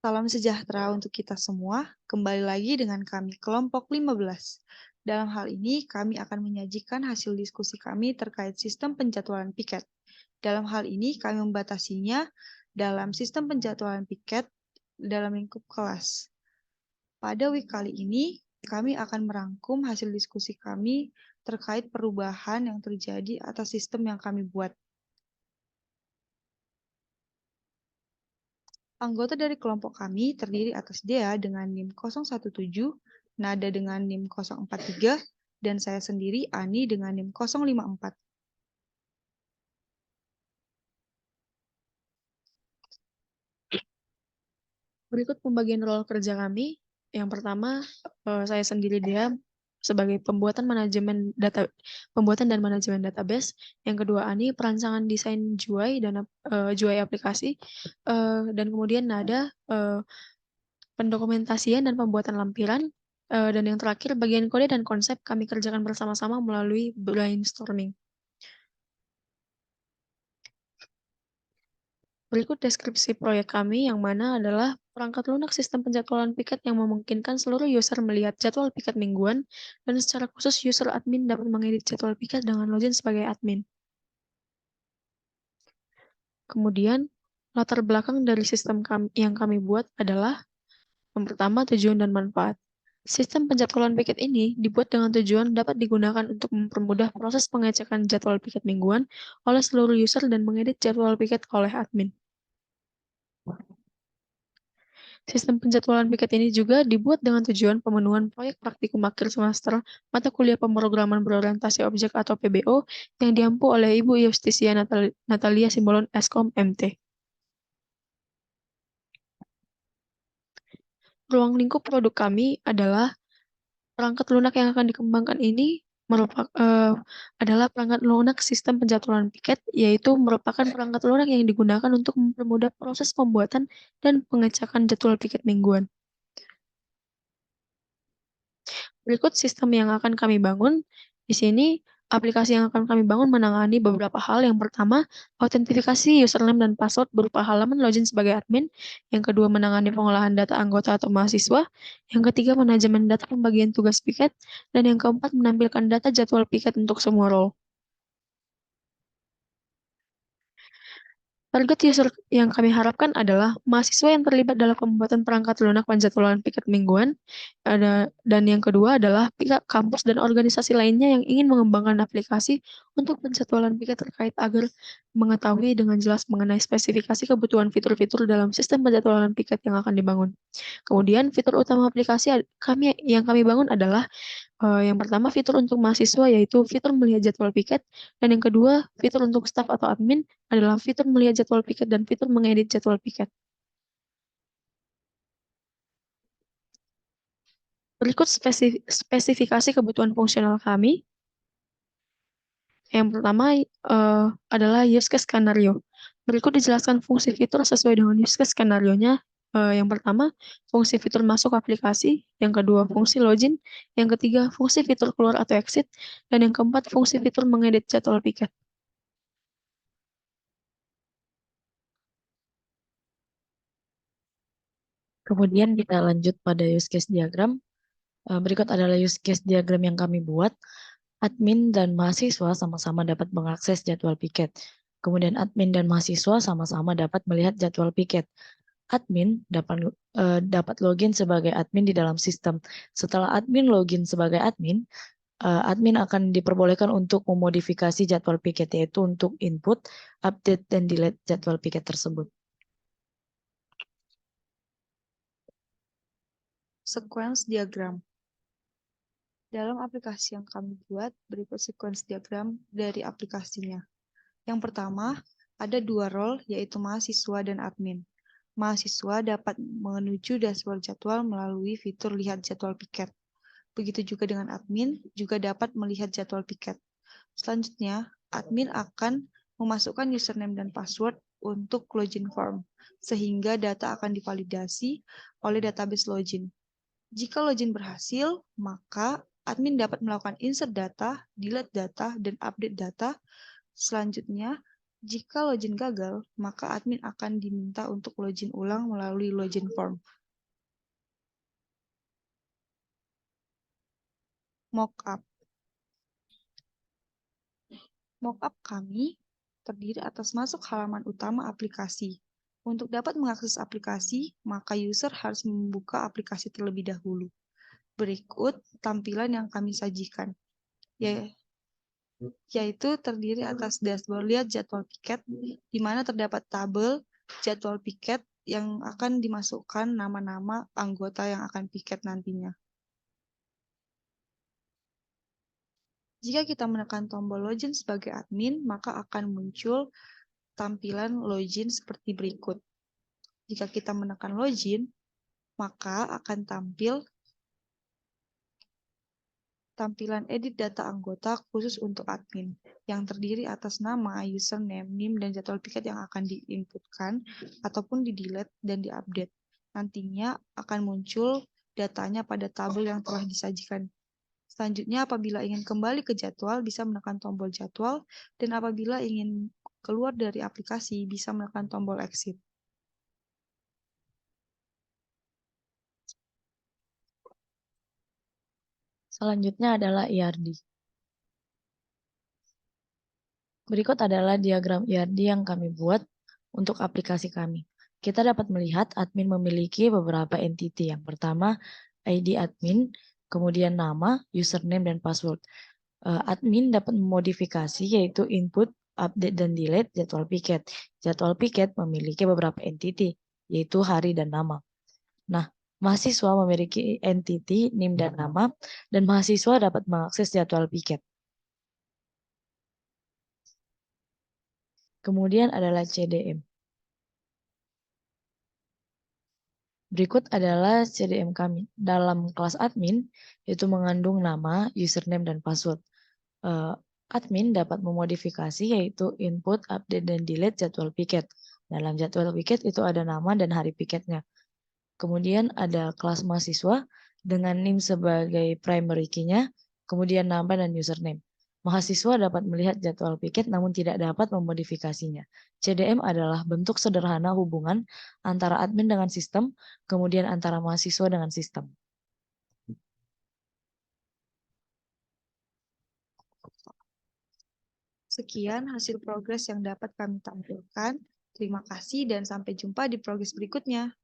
Salam sejahtera untuk kita semua. Kembali lagi dengan kami kelompok 15. Dalam hal ini, kami akan menyajikan hasil diskusi kami terkait sistem penjadwalan piket. Dalam hal ini, kami membatasinya dalam sistem penjadwalan piket dalam lingkup kelas. Pada week kali ini, kami akan merangkum hasil diskusi kami terkait perubahan yang terjadi atas sistem yang kami buat. Anggota dari kelompok kami terdiri atas Dea dengan NIM 017, Nada dengan NIM 043, dan saya sendiri Ani dengan NIM 054. Berikut pembagian role kerja kami. Yang pertama, saya sendiri Dea sebagai pembuatan dan manajemen database. Yang kedua, Ani perancangan desain GUI dan GUI aplikasi. Dan kemudian Nada pendokumentasian dan pembuatan lampiran. Dan yang terakhir, bagian kode dan konsep kami kerjakan bersama-sama melalui brainstorming. Berikut deskripsi proyek kami yang mana adalah perangkat lunak sistem penjadwalan piket yang memungkinkan seluruh user melihat jadwal piket mingguan dan secara khusus user admin dapat mengedit jadwal piket dengan login sebagai admin. Kemudian, latar belakang dari sistem yang kami buat adalah yang pertama, tujuan dan manfaat. Sistem penjadwalan piket ini dibuat dengan tujuan dapat digunakan untuk mempermudah proses pengecekan jadwal piket mingguan oleh seluruh user dan mengedit jadwal piket oleh admin. Sistem penjadwalan piket ini juga dibuat dengan tujuan pemenuhan proyek praktikum akhir semester mata kuliah pemrograman berorientasi objek atau PBO yang diampu oleh Ibu Yustisia Natalia Simbolon Eskom MT. Ruang lingkup produk kami adalah perangkat lunak yang akan dikembangkan ini adalah perangkat lunak sistem penjadwalan piket, yaitu merupakan perangkat lunak yang digunakan untuk mempermudah proses pembuatan dan pengecekan jadwal piket mingguan. Berikut sistem yang akan kami bangun. Di sini, aplikasi yang akan kami bangun menangani beberapa hal. Yang pertama, autentifikasi username dan password berupa halaman login sebagai admin. Yang kedua, menangani pengolahan data anggota atau mahasiswa. Yang ketiga, manajemen data pembagian tugas piket. Dan yang keempat, menampilkan data jadwal piket untuk semua role. Target user yang kami harapkan adalah mahasiswa yang terlibat dalam pembuatan perangkat lunak penjadwalan piket mingguan. Dan yang kedua adalah pihak kampus dan organisasi lainnya yang ingin mengembangkan aplikasi untuk penjadwalan piket terkait agar mengetahui dengan jelas mengenai spesifikasi kebutuhan fitur-fitur dalam sistem penjadwalan piket yang akan dibangun. Kemudian fitur utama aplikasi yang kami bangun adalah yang pertama fitur untuk mahasiswa yaitu fitur melihat jadwal piket, dan yang kedua fitur untuk staf atau admin adalah fitur melihat jadwal piket dan fitur mengedit jadwal piket. Berikut spesifikasi kebutuhan fungsional kami. Yang pertama adalah use case skenario. Berikut dijelaskan fungsi fitur sesuai dengan use case skenario-nya. Yang pertama, fungsi fitur masuk aplikasi. Yang kedua, fungsi login. Yang ketiga, fungsi fitur keluar atau exit. Dan yang keempat, fungsi fitur mengedit jadwal piket. Kemudian kita lanjut pada use case diagram. Berikut adalah use case diagram yang kami buat. Admin dan mahasiswa sama-sama dapat mengakses jadwal piket. Kemudian admin dan mahasiswa sama-sama dapat melihat jadwal piket. Admin dapat login sebagai admin di dalam sistem. Setelah admin login sebagai admin, admin akan diperbolehkan untuk memodifikasi jadwal piket, yaitu untuk input, update, dan delete jadwal piket tersebut. Sequence diagram. Dalam aplikasi yang kami buat, berikut sequence diagram dari aplikasinya. Yang pertama, ada dua role, yaitu mahasiswa dan admin. Mahasiswa dapat menuju dashboard jadwal melalui fitur lihat jadwal piket. Begitu juga dengan admin, juga dapat melihat jadwal piket. Selanjutnya, admin akan memasukkan username dan password untuk login form, sehingga data akan divalidasi oleh database login. Jika login berhasil, maka admin dapat melakukan insert data, delete data, dan update data. Selanjutnya, Jika login gagal, maka admin akan diminta untuk login ulang melalui login form. Mockup. Mockup kami terdiri atas masuk halaman utama aplikasi. Untuk dapat mengakses aplikasi, maka user harus membuka aplikasi terlebih dahulu. Berikut tampilan yang kami sajikan, yaitu terdiri atas dashboard lihat jadwal piket, di mana terdapat tabel jadwal piket yang akan dimasukkan nama-nama anggota yang akan piket nantinya. Jika kita menekan tombol login sebagai admin, maka akan muncul tampilan login seperti berikut. Jika kita menekan login, maka akan tampil tampilan edit data anggota khusus untuk admin, yang terdiri atas nama, username, NIM, dan jadwal piket yang akan diinputkan ataupun di-delete dan diupdate. Nantinya akan muncul datanya pada tabel yang telah disajikan. Selanjutnya, apabila ingin kembali ke jadwal, bisa menekan tombol jadwal, dan apabila ingin keluar dari aplikasi, bisa menekan tombol exit. Selanjutnya adalah IRD. Berikut adalah diagram IRD yang kami buat untuk aplikasi kami. Kita dapat melihat admin memiliki beberapa entity. Yang pertama, ID admin, kemudian nama, username, dan password. Admin dapat memodifikasi yaitu input, update, dan delete jadwal piket. Jadwal piket memiliki beberapa entity, yaitu hari dan nama. Nah, mahasiswa memiliki entity, NIM, dan nama, dan mahasiswa dapat mengakses jadwal piket. Kemudian adalah CDM. Berikut adalah CDM kami. Dalam kelas admin, itu mengandung nama, username, dan password. Admin dapat memodifikasi yaitu input, update, dan delete jadwal piket. Dalam jadwal piket itu ada nama dan hari piketnya. Kemudian ada kelas mahasiswa dengan NIM sebagai primary key-nya, kemudian nama dan username. Mahasiswa dapat melihat jadwal piket namun tidak dapat memodifikasinya. CDM adalah bentuk sederhana hubungan antara admin dengan sistem, kemudian antara mahasiswa dengan sistem. Sekian hasil progres yang dapat kami tampilkan. Terima kasih dan sampai jumpa di progres berikutnya.